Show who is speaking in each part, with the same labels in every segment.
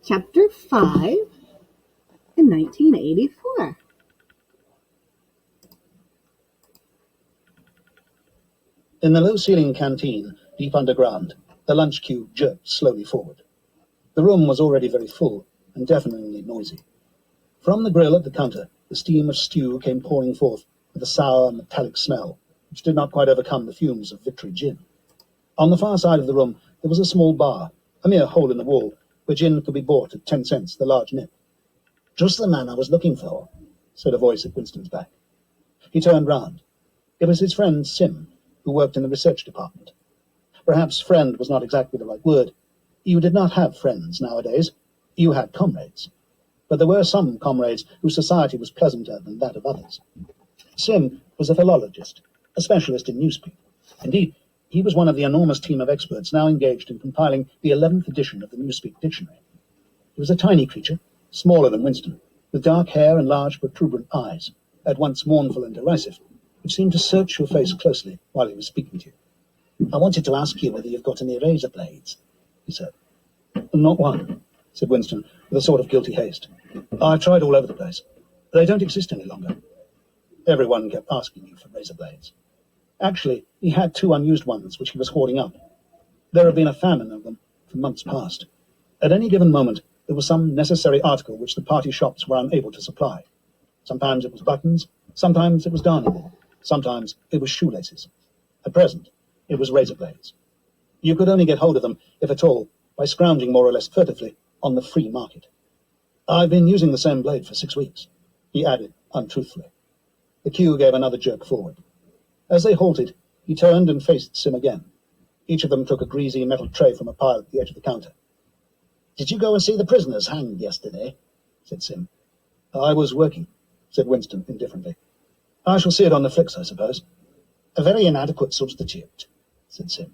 Speaker 1: Chapter 5 in 1984.
Speaker 2: In the low-ceiling canteen, deep underground, the lunch queue jerked slowly forward. The room was already very full and deafeningly noisy. From the grill at the counter, the steam of stew came pouring forth with a sour, metallic smell, which did not quite overcome the fumes of Victory gin. On the far side of the room, there was a small bar, a mere hole in the wall, where gin could be bought at 10 cents the large nip. "Just the man I was looking for," said a voice at Winston's back. He turned round. It was his friend Sim, who worked in the research department. Perhaps friend was not exactly the right word. You did not have friends nowadays. You had comrades. But there were some comrades whose society was pleasanter than that of others. Sim was a philologist, a specialist in newspeak. Indeed, he was one of the enormous team of experts now engaged in compiling the 11th edition of the Newspeak Dictionary. He was a tiny creature, smaller than Winston, with dark hair and large protuberant eyes, at once mournful and derisive, which seemed to search your face closely while he was speaking to you. "I wanted to ask you whether you've got any razor blades," he said. "Not one," said Winston, with a sort of guilty haste. "I've tried all over the place. They don't exist any longer." Everyone kept asking you for razor blades. Actually, he had 2 unused ones which he was hoarding up. There had been a famine of them for months past. At any given moment, there was some necessary article which the party shops were unable to supply. Sometimes it was buttons, sometimes it was darning needle, sometimes it was shoelaces. At present, it was razor blades. You could only get hold of them, if at all, by scrounging more or less furtively on the free market. "I've been using the same blade for 6 weeks," he added untruthfully. The queue gave another jerk forward. As they halted, he turned and faced Sim again. Each of them took a greasy metal tray from a pile at the edge of the counter. "Did you go and see the prisoners hanged yesterday?" said Sim. "I was working," said Winston indifferently. "I shall see it on the flicks, I suppose." "A very inadequate substitute," said Sim.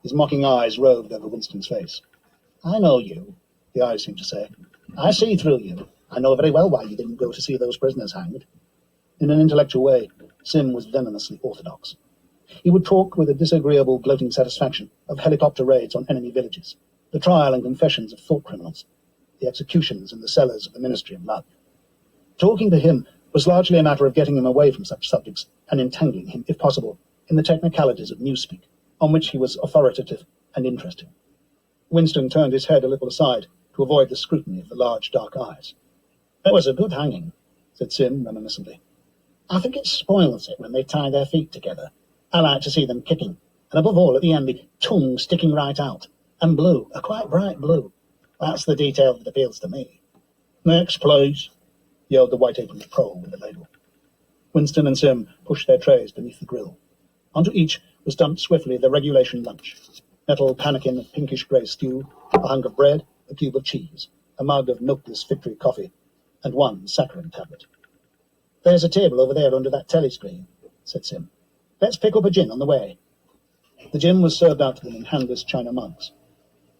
Speaker 2: His mocking eyes roved over Winston's face. "I know you," the eyes seemed to say. "I see through you. I know very well why you didn't go to see those prisoners hanged." In an intellectual way, Sim was venomously orthodox. He would talk with a disagreeable, gloating satisfaction of helicopter raids on enemy villages, the trial and confessions of thought criminals, the executions in the cellars of the Ministry of Love. Talking to him was largely a matter of getting him away from such subjects and entangling him, if possible, in the technicalities of newspeak, on which he was authoritative and interesting. Winston turned his head a little aside to avoid the scrutiny of the large dark eyes. "It was a good hanging," said Sim reminiscently. "I think it spoils it when they tie their feet together. I like to see them kicking, and above all at the end the tongue sticking right out, and blue, a quite bright blue. That's the detail that appeals to me." "Next, please," yelled the white-aproned prole with the ladle. Winston and Sim pushed their trays beneath the grill. Onto each was dumped swiftly the regulation lunch: metal pannikin of pinkish-grey stew, a hunk of bread, a cube of cheese, a mug of milkless Victory coffee, and 1 saccharin tablet. "There's a table over there under that telescreen," said Sim. "Let's pick up a gin on the way." The gin was served out to them in handless china mugs.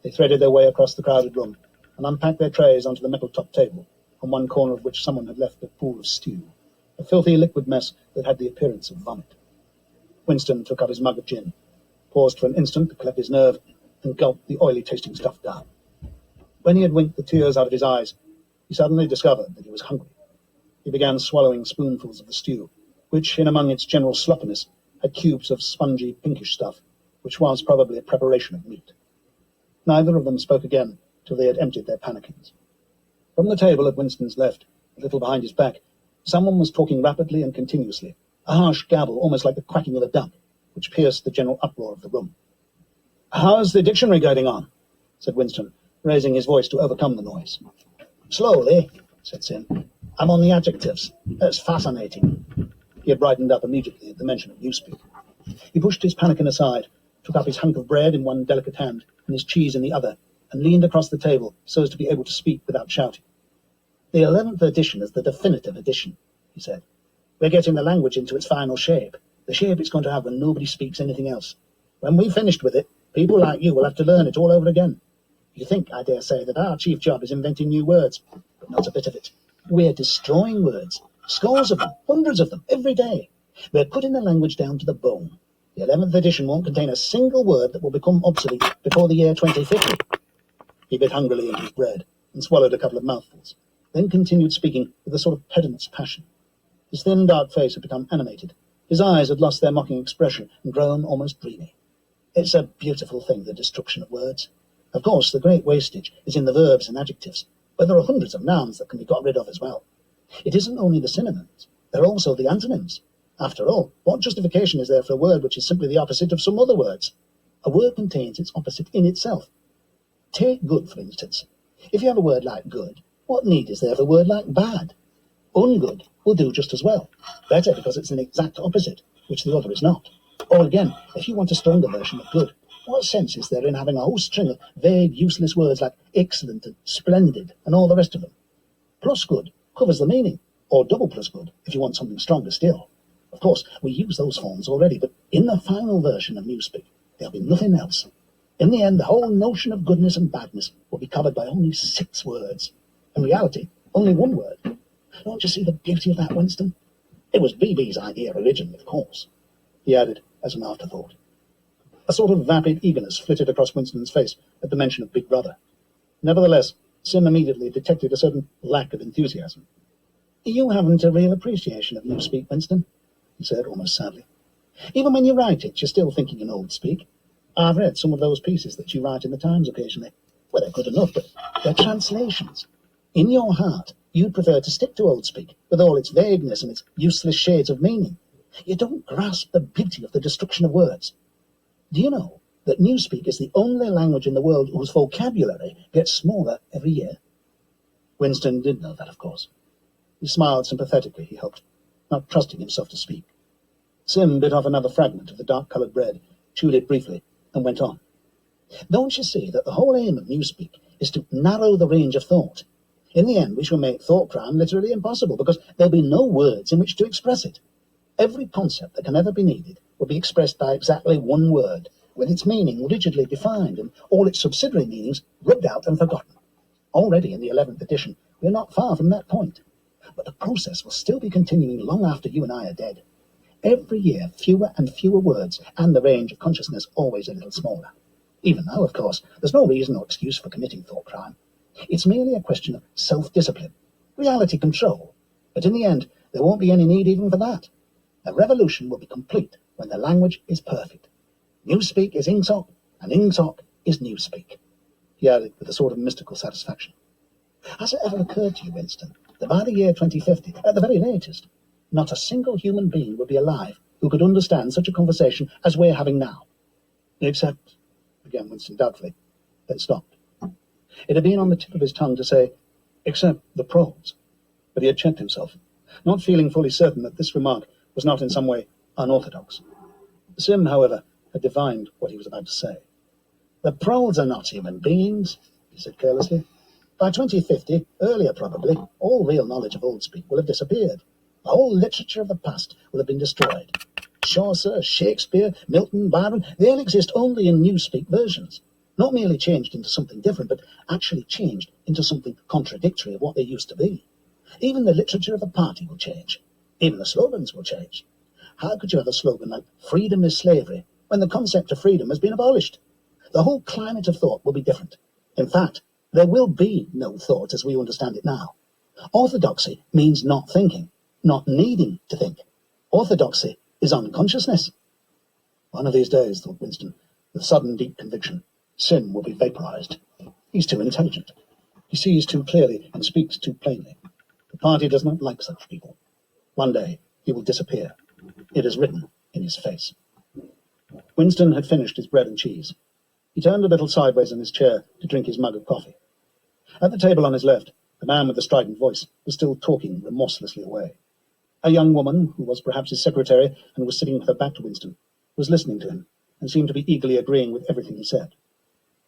Speaker 2: They threaded their way across the crowded room and unpacked their trays onto the metal-topped table, on one corner of which someone had left a pool of stew, a filthy liquid mess that had the appearance of vomit. Winston took up his mug of gin, paused for an instant to collect his nerve, and gulped the oily-tasting stuff down. When he had winked the tears out of his eyes, he suddenly discovered that he was hungry. He began swallowing spoonfuls of the stew, which, in among its general sloppiness, had cubes of spongy, pinkish stuff, which was probably a preparation of meat. Neither of them spoke again till they had emptied their pannikins. From the table at Winston's left, a little behind his back, someone was talking rapidly and continuously, a harsh gabble almost like the quacking of a duck, which pierced the general uproar of the room. "How's the dictionary getting on?" said Winston, raising his voice to overcome the noise. "Slowly," said Sim. "I'm on the adjectives. That's fascinating." He had brightened up immediately at the mention of newspeak. He pushed his pannikin aside, took up his hunk of bread in one delicate hand and his cheese in the other, and leaned across the table so as to be able to speak without shouting. "The 11th edition is the definitive edition," he said. "We're getting the language into its final shape, the shape it's going to have when nobody speaks anything else. When we've finished with it, people like you will have to learn it all over again. You think, I dare say, that our chief job is inventing new words, but not a bit of it. We're destroying words, scores of them, hundreds of them, every day. We're putting the language down to the bone. The 11th edition won't contain a single word that will become obsolete before the year 2050. He bit hungrily into his bread, and swallowed a couple of mouthfuls, then continued speaking with a sort of pedant's passion. His thin, dark face had become animated. His eyes had lost their mocking expression and grown almost dreamy. It's a beautiful thing, the destruction of words. Of course, the great wastage is in the verbs and adjectives, but there are hundreds of nouns that can be got rid of as well. It isn't only the synonyms, there are also the antonyms. After all, what justification is there for a word which is simply the opposite of some other words? A word contains its opposite in itself. Take good, for instance. If you have a word like good, what need is there of a word like bad? Ungood will do just as well. Better because it's an exact opposite, which the other is not. Or again, if you want a stronger version of good, what sense is there in having a whole string of vague, useless words like excellent and splendid and all the rest of them? Plus good covers the meaning, or double plus good if you want something stronger still. Of course, we use those forms already, but in the final version of Newspeak, there'll be nothing else. In the end, the whole notion of goodness and badness will be covered by only 6 words. In reality, only 1 word. Don't you see the beauty of that, Winston? It was BB's idea originally, of course, he added as an afterthought. A sort of vapid eagerness flitted across Winston's face at the mention of Big Brother. Nevertheless, Sim immediately detected a certain lack of enthusiasm. You haven't a real appreciation of Newspeak, Winston, he said almost sadly. Even when you write it, you're still thinking in old speak. I've read some of those pieces that you write in the Times occasionally. Well, they're good enough, but they're translations. In your heart, you'd prefer to stick to old speak, with all its vagueness and its useless shades of meaning. You don't grasp the beauty of the destruction of words. Do you know that Newspeak is the only language in the world whose vocabulary gets smaller every year? Winston did know that, of course. He smiled sympathetically, he hoped, not trusting himself to speak. Sim bit off another fragment of the dark-coloured bread, chewed it briefly, and went on. Don't you see that the whole aim of Newspeak is to narrow the range of thought? In the end, we shall make thought crime literally impossible, because there'll be no words in which to express it. Every concept that can ever be needed will be expressed by exactly 1 word, with its meaning rigidly defined and all its subsidiary meanings rubbed out and forgotten. Already in the 11th edition, we're not far from that point. But the process will still be continuing long after you and I are dead. Every year, fewer and fewer words, and the range of consciousness always a little smaller. Even now, of course, there's no reason or excuse for committing thought crime. It's merely a question of self-discipline, reality control. But in the end, there won't be any need even for that. The revolution will be complete when the language is perfect. Newspeak is Ingsoc, and Ingsoc is Newspeak, he added with a sort of mystical satisfaction. Has it ever occurred to you, Winston, that by the year 2050, at the very latest, not a single human being would be alive who could understand such a conversation as we're having now? Except, began Winston doubtfully, then stopped. It had been on the tip of his tongue to say, except the proles, but he had checked himself, not feeling fully certain that this remark was not in some way unorthodox. Sim, however, had divined what he was about to say. The proles are not human beings, he said carelessly. By 2050, earlier probably, all real knowledge of old speak will have disappeared. The whole literature of the past will have been destroyed. Chaucer, Shakespeare, Milton, Byron, they'll exist only in Newspeak versions. Not merely changed into something different, but actually changed into something contradictory of what they used to be. Even the literature of the party will change. Even the slogans will change. How could you have a slogan like freedom is slavery when the concept of freedom has been abolished? The whole climate of thought will be different. In fact, there will be no thought as we understand it now. Orthodoxy means not thinking, not needing to think. Orthodoxy is unconsciousness. One of these days, thought Winston, with sudden deep conviction, Sim will be vaporized. He's too intelligent. He sees too clearly and speaks too plainly. The party does not like such people. One day he will disappear. It is written in his face. Winston had finished his bread and cheese. He turned a little sideways in his chair to drink his mug of coffee. At the table on his left, the man with the strident voice was still talking remorselessly away. A young woman, who was perhaps his secretary and was sitting with her back to Winston, was listening to him and seemed to be eagerly agreeing with everything he said.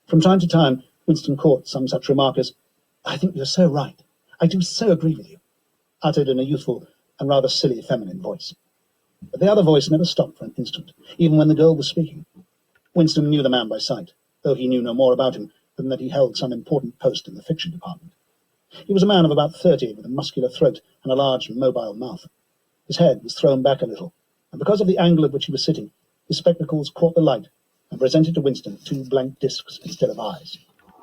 Speaker 2: From time to time, Winston caught some such remark as, "I think you're so right. I do so agree with you," uttered in a youthful and rather silly feminine voice. But the other voice never stopped for an instant, even when the girl was speaking. Winston knew the man by sight, though he knew no more about him than that he held some important post in the fiction department. He was a man of about 30, with a muscular throat and a large, mobile mouth. His head was thrown back a little, and because of the angle at which he was sitting, his spectacles caught the light and presented to Winston 2 blank discs instead of eyes.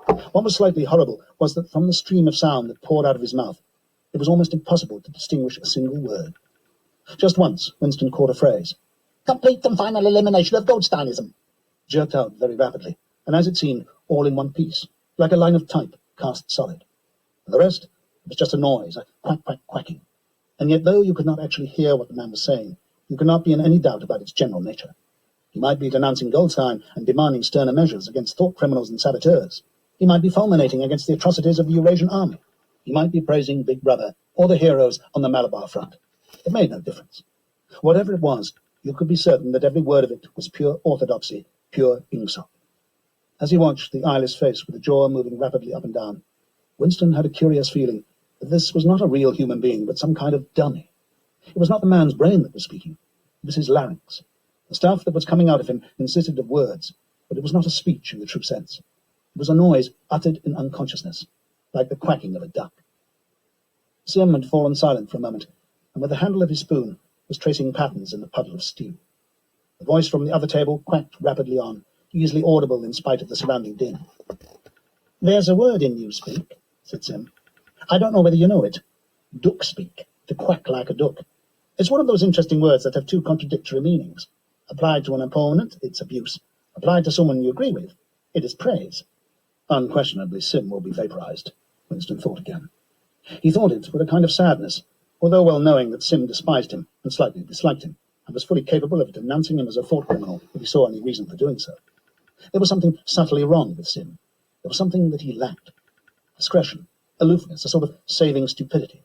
Speaker 2: What was slightly horrible was that from the stream of sound that poured out of his mouth, it was almost impossible to distinguish a single word. Just once, Winston caught a phrase. "Complete and final elimination of Goldsteinism," jerked out very rapidly, and as it seemed, all in one piece, like a line of type cast solid. And the rest was just a noise, a quack, quack, quacking. And yet, though you could not actually hear what the man was saying, you could not be in any doubt about its general nature. He might be denouncing Goldstein and demanding sterner measures against thought criminals and saboteurs. He might be fulminating against the atrocities of the Eurasian army. He might be praising Big Brother or the heroes on the Malabar front. It made no difference. Whatever it was, you could be certain that every word of it was pure orthodoxy, pure Ingsoc. As he watched the eyeless face with the jaw moving rapidly up and down, Winston had a curious feeling that this was not a real human being, but some kind of dummy. It was not the man's brain that was speaking. It was his larynx. The stuff that was coming out of him consisted of words, but it was not a speech in the true sense. It was a noise uttered in unconsciousness, like the quacking of a duck. Sim had fallen silent for a moment, and with the handle of his spoon was tracing patterns in the puddle of stew. The voice from the other table quacked rapidly on, easily audible in spite of the surrounding din. "There's a word in you speak," said Sim. "I don't know whether you know it. Duck speak, to quack like a duck. It's one of those interesting words that have two contradictory meanings. Applied to an opponent, it's abuse. Applied to someone you agree with, it is praise." Unquestionably, Sim will be vaporized, Winston thought again. He thought it with a kind of sadness, although well knowing that Sim despised him and slightly disliked him, and was fully capable of denouncing him as a thought criminal if he saw any reason for doing so. There was something subtly wrong with Sim. There was something that he lacked. Discretion, aloofness, a sort of saving stupidity.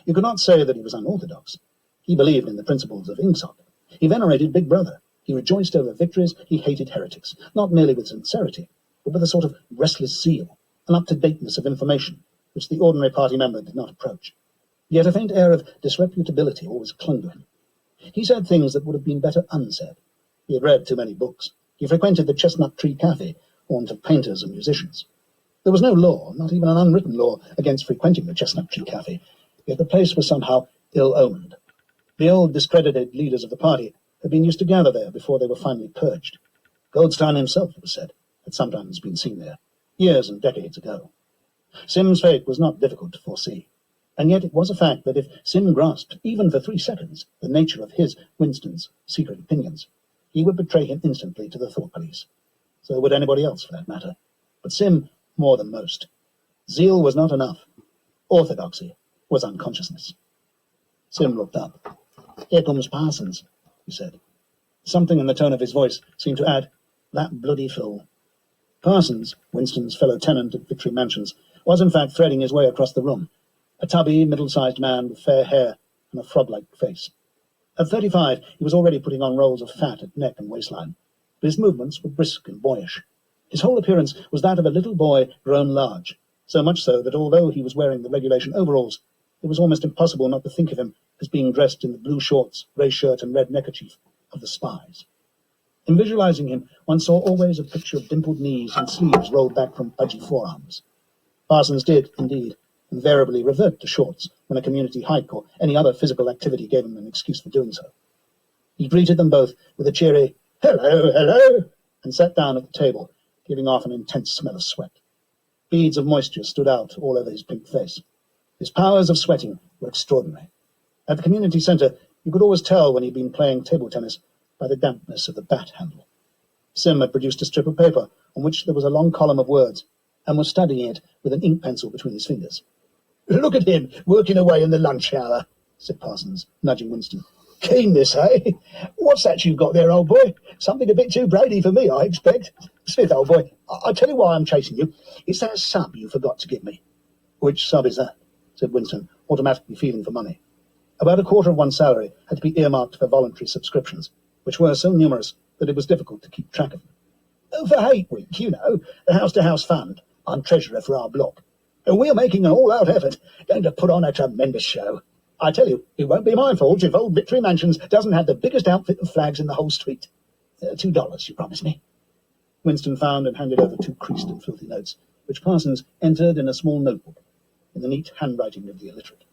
Speaker 2: You could not say that he was unorthodox. He believed in the principles of Ingsoc. He venerated Big Brother. He rejoiced over victories. He hated heretics, not merely with sincerity, but with a sort of restless zeal, an up-to-dateness of information, which the ordinary party member did not approach. Yet a faint air of disreputability always clung to him. He said things that would have been better unsaid. He had read too many books. He frequented the Chestnut Tree Cafe, haunt of painters and musicians. There was no law, not even an unwritten law, against frequenting the Chestnut Tree Cafe, yet the place was somehow ill-omened. The old discredited leaders of the party had been used to gather there before they were finally purged. Goldstein himself, it was said, had sometimes been seen there, years and decades ago. Sim's fate was not difficult to foresee, and yet it was a fact that if Sim grasped, even for 3 seconds, the nature of his, Winston's, secret opinions, he would betray him instantly to the thought police. So would anybody else, for that matter. But Sim, more than most. Zeal was not enough. Orthodoxy was unconsciousness. Sim looked up. "Here comes Parsons," he said. Something in the tone of his voice seemed to add, "That bloody fool." Parsons, Winston's fellow tenant at Victory Mansions, was in fact threading his way across the room, a tubby, middle-sized man with fair hair and a frog-like face. At 35, he was already putting on rolls of fat at neck and waistline, but his movements were brisk and boyish. His whole appearance was that of a little boy grown large, so much so that although he was wearing the regulation overalls, it was almost impossible not to think of him as being dressed in the blue shorts, grey shirt and red neckerchief of the spies. In visualizing him, one saw always a picture of dimpled knees and sleeves rolled back from pudgy forearms. Parsons did, indeed, invariably revert to shorts when a community hike or any other physical activity gave him an excuse for doing so. He greeted them both with a cheery, "Hello, hello," and sat down at the table, giving off an intense smell of sweat. Beads of moisture stood out all over his pink face. His powers of sweating were extraordinary. At the community centre, you could always tell when he'd been playing table tennis by the dampness of the bat handle. Sim had produced a strip of paper on which there was a long column of words, and was studying it with an ink pencil between his fingers. "Look at him, working away in the lunch hour," said Parsons, nudging Winston. "Keen this, eh? What's that you've got there, old boy? Something a bit too Brady for me, I expect. Smith, old boy, I'll tell you why I'm chasing you. It's that sub you forgot to give me." "Which sub is that?" said Winston, automatically feeling for money. About a quarter of one's salary had to be earmarked for voluntary subscriptions, which were so numerous that it was difficult to keep track of them. "Oh, for 8 weeks, you know, the house-to-house fund. I'm treasurer for our block. And we're making an all-out effort, going to put on a tremendous show. I tell you, it won't be my fault if old Victory Mansions doesn't have the biggest outfit of flags in the whole street. $2, you promise me?" Winston found and handed over 2 creased and filthy notes, which Parsons entered in a small notebook, in the neat handwriting of the illiterate.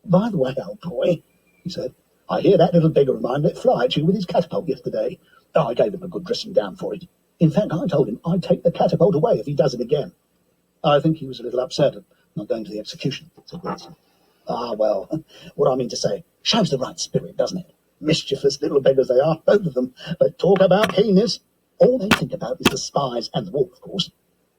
Speaker 2: "By the way, old boy," he said, "I hear that little beggar of mine let fly at you with his catapult yesterday. I gave him a good dressing down for it. In fact, I told him I'd take the catapult away if he does it again. I think he was a little upset at not going to the execution, said Winston. Ah, well, what I mean to say, shows the right spirit, doesn't it? Mischievous little beggars they are, both of them. But talk about keenness. All they think about is the spies and the war, of course.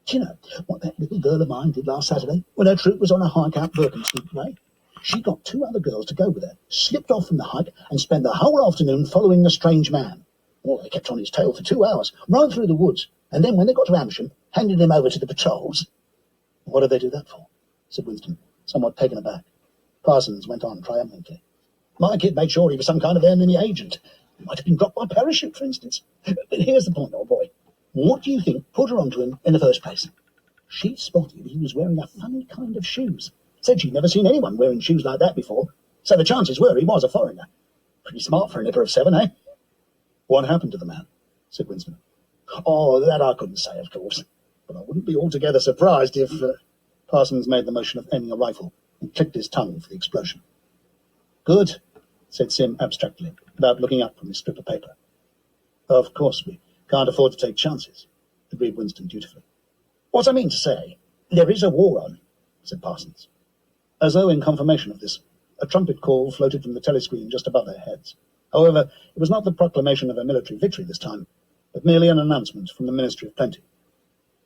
Speaker 2: Do you know what that little girl of mine did last Saturday when her troop was on a hike out Birkenstock way? She got 2 other girls to go with her, slipped off from the hike, and spent the whole afternoon following the strange man. Oh, they kept on his tail for 2 hours, right through the woods, and then when they got to Amersham, handed him over to the patrols. What did they do that for? Said Winston, somewhat taken aback. Parsons went on triumphantly. My kid made sure he was some kind of enemy agent. He might have been dropped by parachute, for instance. But here's the point, old boy. What do you think put her onto him in the first place? She spotted he was wearing a funny kind of shoes. Said she'd never seen anyone wearing shoes like that before. So the chances were he was a foreigner. Pretty smart for a nipper of 7, eh? What happened to the man? Said Winston. Oh, that I couldn't say, of course. But I wouldn't be altogether surprised if... Parsons made the motion of aiming a rifle and clicked his tongue for the explosion. Good, said Sim abstractly, without looking up from his strip of paper. Of course, we can't afford to take chances, agreed Winston dutifully. What I mean to say, there is a war on, said Parsons. As though in confirmation of this, a trumpet call floated from the telescreen just above their heads. However, it was not the proclamation of a military victory this time, but merely an announcement from the Ministry of Plenty.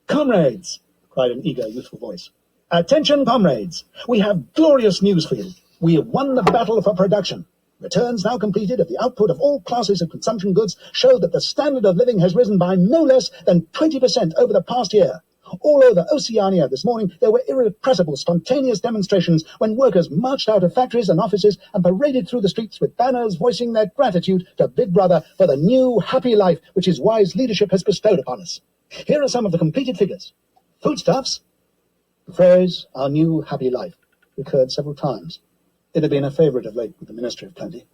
Speaker 2: Comrades, cried an eager, youthful voice. Attention, comrades! We have glorious news for you. We have won the battle for production. Returns now completed of the output of all classes of consumption goods show that the standard of living has risen by no less than 20% over the past year. All over Oceania this morning, there were irrepressible, spontaneous demonstrations when workers marched out of factories and offices and paraded through the streets with banners voicing their gratitude to Big Brother for the new, happy life which his wise leadership has bestowed upon us. Here are some of the completed figures. Foodstuffs. The phrase, our new, happy life, recurred several times. It had been a favourite of late with the Ministry of Plenty.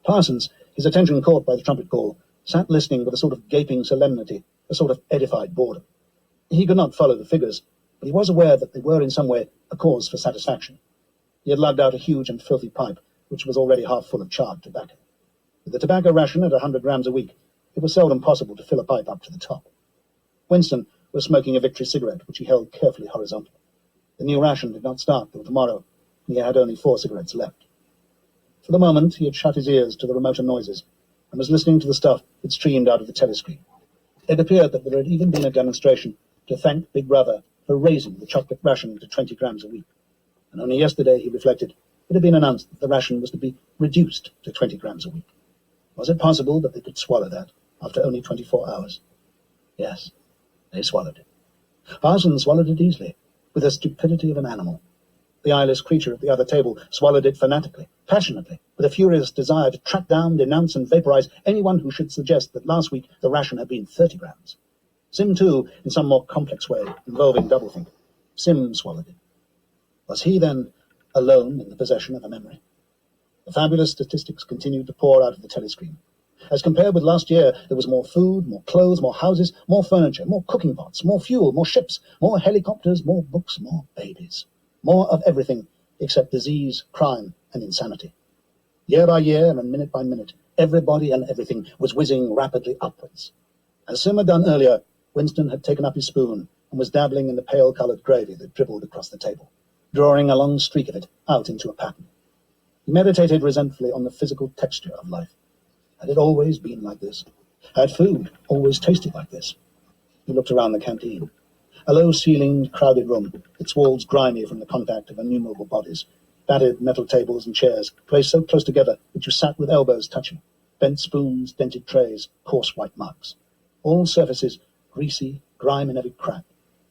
Speaker 2: Parsons, his attention caught by the trumpet call, sat listening with a sort of gaping solemnity, a sort of edified boredom. He could not follow the figures, but he was aware that they were in some way a cause for satisfaction. He had lugged out a huge and filthy pipe, which was already half full of charred tobacco. With the tobacco ration at 100 grams a week, it was seldom possible to fill a pipe up to the top. Winston was smoking a Victory cigarette, which he held carefully horizontal. The new ration did not start till tomorrow, and he had only 4 cigarettes left. For the moment, he had shut his ears to the remoter noises, and was listening to the stuff that streamed out of the telescreen. It appeared that there had even been a demonstration to thank Big Brother for raising the chocolate ration to 20 grams a week. And only yesterday, he reflected, it had been announced that the ration was to be reduced to 20 grams a week. Was it possible that they could swallow that after only 24 hours? Yes, they swallowed it. Parsons swallowed it easily, with the stupidity of an animal. The eyeless creature at the other table swallowed it fanatically, passionately, with a furious desire to track down, denounce, and vaporize anyone who should suggest that last week the ration had been 30 grams. Sim, too, in some more complex way, involving doublethink. Sim swallowed it. Was he, then, alone in the possession of a memory? The fabulous statistics continued to pour out of the telescreen. As compared with last year, there was more food, more clothes, more houses, more furniture, more cooking pots, more fuel, more ships, more helicopters, more books, more babies. More of everything except disease, crime, and insanity. Year by year and minute by minute, everybody and everything was whizzing rapidly upwards. As Sim had done earlier, Winston had taken up his spoon and was dabbling in the pale-coloured gravy that dribbled across the table, drawing a long streak of it out into a pattern. He meditated resentfully on the physical texture of life. Had it always been like this? Had food always tasted like this? He looked around the canteen. A low-ceilinged, crowded room, its walls grimy from the contact of innumerable bodies, battered metal tables and chairs placed so close together that you sat with elbows touching, bent spoons, dented trays, coarse white mugs. All surfaces greasy, grime in every crack,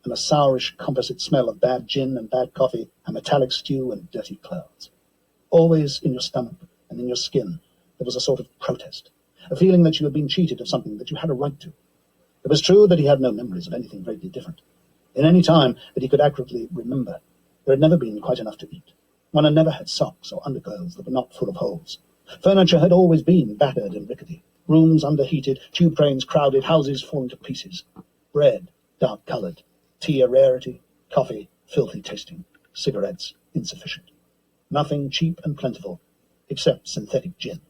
Speaker 2: and a sourish composite smell of bad gin and bad coffee and metallic stew and dirty clothes. Always in your stomach and in your skin there was a sort of protest, a feeling that you had been cheated of something that you had a right to. It was true that he had no memories of anything greatly different. In any time that he could accurately remember, there had never been quite enough to eat. One had never had socks or underclothes that were not full of holes. Furniture had always been battered and rickety. Rooms underheated, tube trains crowded, houses falling to pieces. Bread, dark-coloured. Tea a rarity. Coffee, filthy tasting. Cigarettes, insufficient. Nothing cheap and plentiful, except synthetic gin.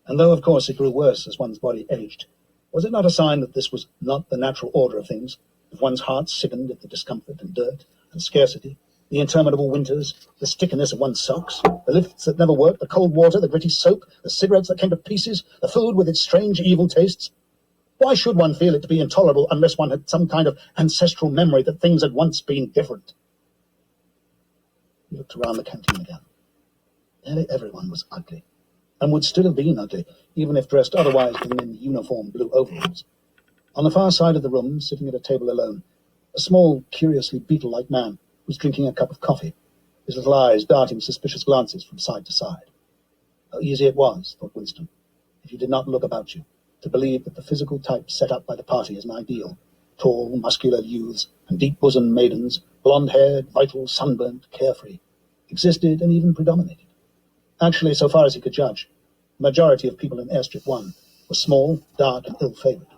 Speaker 2: And though, of course, it grew worse as one's body aged, was it not a sign that this was not the natural order of things, if one's heart sickened at the discomfort and dirt, and scarcity, the interminable winters, the stickiness of one's socks, the lifts that never worked, the cold water, the gritty soap, the cigarettes that came to pieces, the food with its strange evil tastes. Why should one feel it to be intolerable unless one had some kind of ancestral memory that things had once been different? He looked around the canteen again. Nearly everyone was ugly, and would still have been ugly, even if dressed otherwise than in uniform blue overalls. On the far side of the room, sitting at a table alone, a small, curiously beetle-like man was drinking a cup of coffee, his little eyes darting suspicious glances from side to side. How easy it was, thought Winston, if you did not look about you, to believe that the physical type set up by the party as an ideal, tall, muscular youths and deep-bosomed maidens, blonde-haired, vital, sunburnt, carefree, existed and even predominated. Actually, so far as he could judge, the majority of people in Airstrip 1 were small, dark, and ill-favored.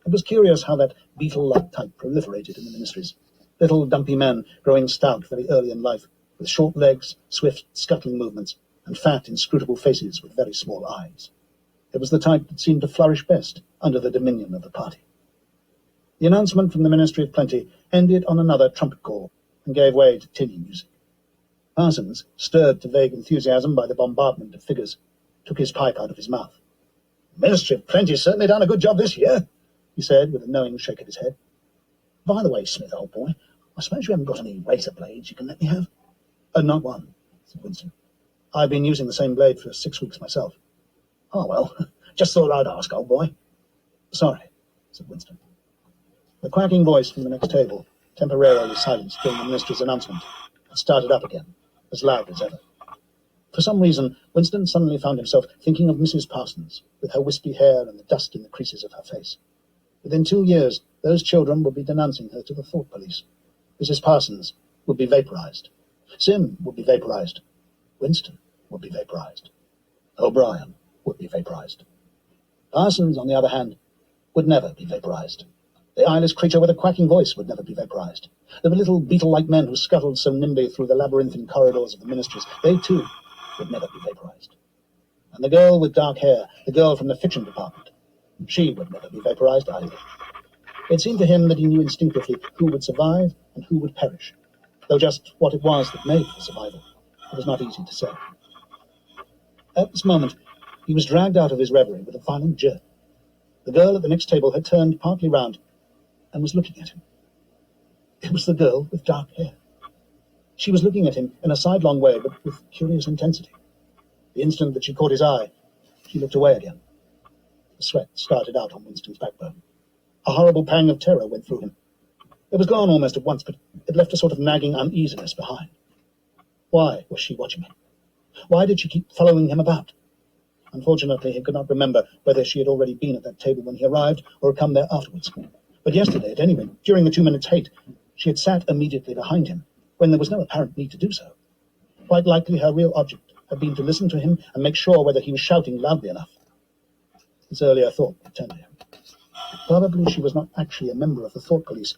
Speaker 2: It was curious how that beetle-like type proliferated in the ministries, little dumpy men growing stout very early in life, with short legs, swift scuttling movements, and fat, inscrutable faces with very small eyes. It was the type that seemed to flourish best under the dominion of the party. The announcement from the Ministry of Plenty ended on another trumpet call and gave way to tinny music. Parsons, stirred to vague enthusiasm by the bombardment of figures, took his pipe out of his mouth. "The Ministry of Plenty's certainly done a good job this year," he said, with a knowing shake of his head. "By the way, Smith, old boy, I suppose you haven't got any razor blades you can let me have?" Not one," said Winston. "I've been using the same blade for 6 weeks myself." "Oh, well, just thought I'd ask, old boy." "Sorry," said Winston. The quacking voice from the next table, temporarily silenced during the minister's announcement, had started up again, as loud as ever. For some reason, Winston suddenly found himself thinking of Mrs. Parsons, with her wispy hair and the dust in the creases of her face. Within 2 years, those children would be denouncing her to the thought police. Mrs. Parsons would be vaporized. Sim would be vaporized. Winston would be vaporized. O'Brien would be vaporized. Parsons, on the other hand, would never be vaporized. The eyeless creature with a quacking voice would never be vaporized. The little beetle-like men who scuttled so nimbly through the labyrinthine corridors of the ministries, they too would never be vaporized. And the girl with dark hair, the girl from the fiction department, she would never be vaporized either. It seemed to him that he knew instinctively who would survive and who would perish, though just what it was that made for survival, it was not easy to say. At this moment, he was dragged out of his reverie with a violent jerk. The girl at the next table had turned partly round and was looking at him. It was the girl with dark hair. She was looking at him in a sidelong way, but with curious intensity. The instant that she caught his eye, she looked away again. The sweat started out on Winston's backbone. A horrible pang of terror went through him. It was gone almost at once, but it left a sort of nagging uneasiness behind. Why was she watching him? Why did she keep following him about? Unfortunately, he could not remember whether she had already been at that table when he arrived or had come there afterwards. But yesterday, at any rate, during the 2 minutes' hate, she had sat immediately behind him, when there was no apparent need to do so. Quite likely her real object had been to listen to him and make sure whether he was shouting loudly enough. His earlier thought returned to him. Probably she was not actually a member of the thought police,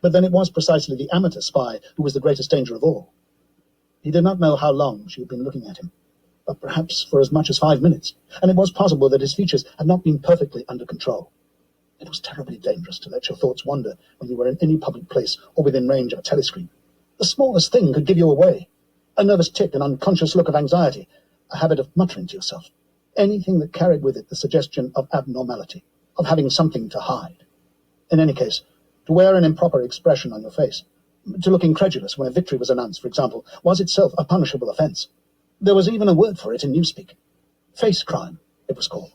Speaker 2: but then it was precisely the amateur spy who was the greatest danger of all. He did not know how long she had been looking at him, but perhaps for as much as 5 minutes, and it was possible that his features had not been perfectly under control. It was terribly dangerous to let your thoughts wander when you were in any public place or within range of a telescreen. The smallest thing could give you away. A nervous tic, an unconscious look of anxiety, a habit of muttering to yourself. Anything that carried with it the suggestion of abnormality, of having something to hide. In any case, to wear an improper expression on your face, to look incredulous when a victory was announced, for example, was itself a punishable offence. There was even a word for it in newspeak. Face crime, it was called.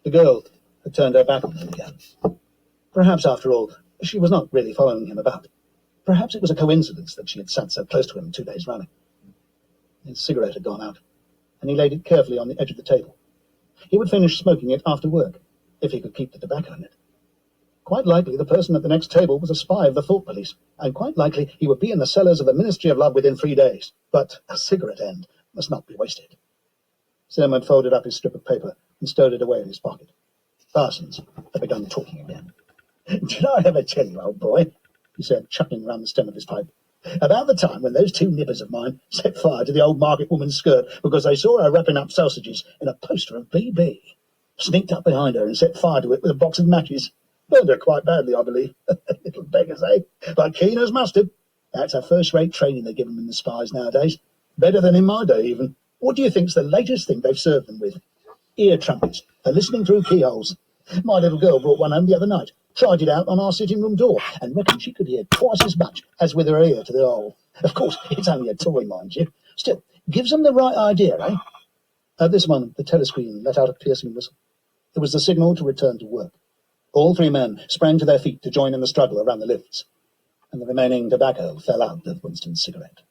Speaker 2: The girl had turned her back on him again. Perhaps, after all, she was not really following him about. Perhaps it was a coincidence that she had sat so close to him 2 days running. His cigarette had gone out, and he laid it carefully on the edge of the table. He would finish smoking it after work, if he could keep the tobacco in it. Quite likely the person at the next table was a spy of the thought police, and quite likely he would be in the cellars of the Ministry of Love within 3 days. But a cigarette end must not be wasted. Sim had folded up his strip of paper and stowed it away in his pocket. Parsons had begun talking again. "Did I ever tell you, old boy," he said, chuckling round the stem of his pipe, "about the time when those 2 nippers of mine set fire to the old market woman's skirt because they saw her wrapping up sausages in a poster of BB? Sneaked up behind her and set fire to it with a box of matches. Burned her quite badly, I believe. Little beggars, eh? But keen as mustard. That's a first-rate training they give them in the spies nowadays. Better than in my day, even. What do you think's the latest thing they've served them with? Ear trumpets for listening through keyholes. My little girl brought one home the other night, tried it out on our sitting room door, and reckoned she could hear twice as much as with her ear to the hole. Of course, it's only a toy, mind you. Still, gives them the right idea, eh? At this moment, the telescreen let out a piercing whistle. It was the signal to return to work. All three men sprang to their feet to join in the struggle around the lifts, and the remaining tobacco fell out of Winston's cigarette.